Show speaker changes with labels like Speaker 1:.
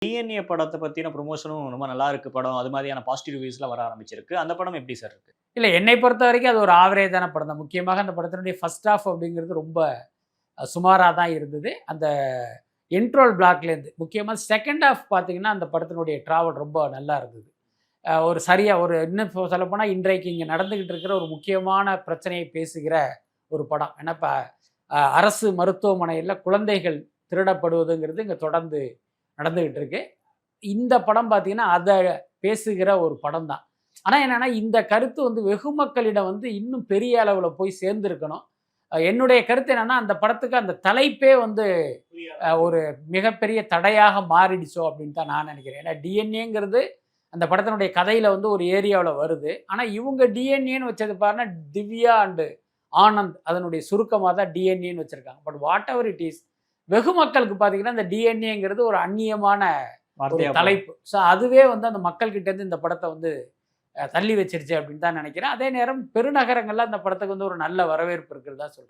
Speaker 1: DNA படத்த பத்தின ப்ரமோஷனும் ரொம்ப நல்லா இருக்கு படம். அது மாதிரியான பாசிட்டிவ் ரிவ்யூஸ்லாம் வர ஆரம்பிச்சிருக்கு. அந்த படம் எப்படி சார் இருக்கு?
Speaker 2: இல்ல என்னை பொறுத்தவரைக்கும் அது ஒரு ஆவரேஜான படம் தான். முக்கியமாக அந்த படத்தினுடைய ஃபர்ஸ்ட் ஹால்ஃப் அப்படிங்கிறது ரொம்ப சுமாரா தான் இருந்தது. அந்த இன்ட்ரோல் பிளாக்லேருந்து முக்கியமா செகண்ட் ஹால்ஃப் பார்த்தீங்கன்னா, அந்த படத்தினுடைய ட்ராவல் ரொம்ப நல்லா இருந்தது. ஒரு சரியா ஒரு இன்னும் சொல்லப்போனா இன்றைக்கு இங்க நடந்துகிட்டு இருக்கிற ஒரு முக்கியமான பிரச்சனையை பேசுகிற ஒரு படம். ஏன்னா இப்ப அரசு மருத்துவமனையில குழந்தைகள் திருடப்படுவதுங்கிறது இங்க தொடர்ந்து நடந்துகிட்டு இருக்கு. இந்த படம் பார்த்தீங்கன்னா, அத பேசுகிற ஒரு படம் தான். ஆனா என்னன்னா, இந்த கருத்து வந்து வெகு மக்களிடம் வந்து இன்னும் பெரிய அளவுல போய் சேர்ந்திருக்கணும். என்னுடைய கருத்து என்னன்னா, அந்த படத்துக்கு அந்த தலைப்பே வந்து ஒரு மிகப்பெரிய தடையாக மாறிடுச்சோ அப்படின்னு தான் நான் நினைக்கிறேன். ஏன்னா டிஎன்ஏங்கிறது அந்த படத்தினுடைய கதையில வந்து ஒரு ஏரியாவுல வருது. ஆனா இவங்க டிஎன்ஏன்னு வச்சது பாருன்னா, திவ்யா அண்ட் ஆனந்த் அதனுடைய சுருக்கமா தான் டிஎன்ஏன்னு வச்சிருக்காங்க. But what ever it is வெகு மக்களுக்கு பார்த்தீங்கன்னா, இந்த டிஎன்ஏங்கிறது ஒரு அந்நியமான ஒரு தலைப்பு. ஸோ அதுவே வந்து அந்த மக்கள்கிட்ட இருந்து இந்த படத்தை வந்து தள்ளி வச்சிருச்சு அப்படின்னு தான் நினைக்கிறேன். அதே நேரம் பெருநகரங்கள்ல அந்த படத்துக்கு வந்து ஒரு நல்ல வரவேற்பு இருக்கிறதா சொல்றாங்க.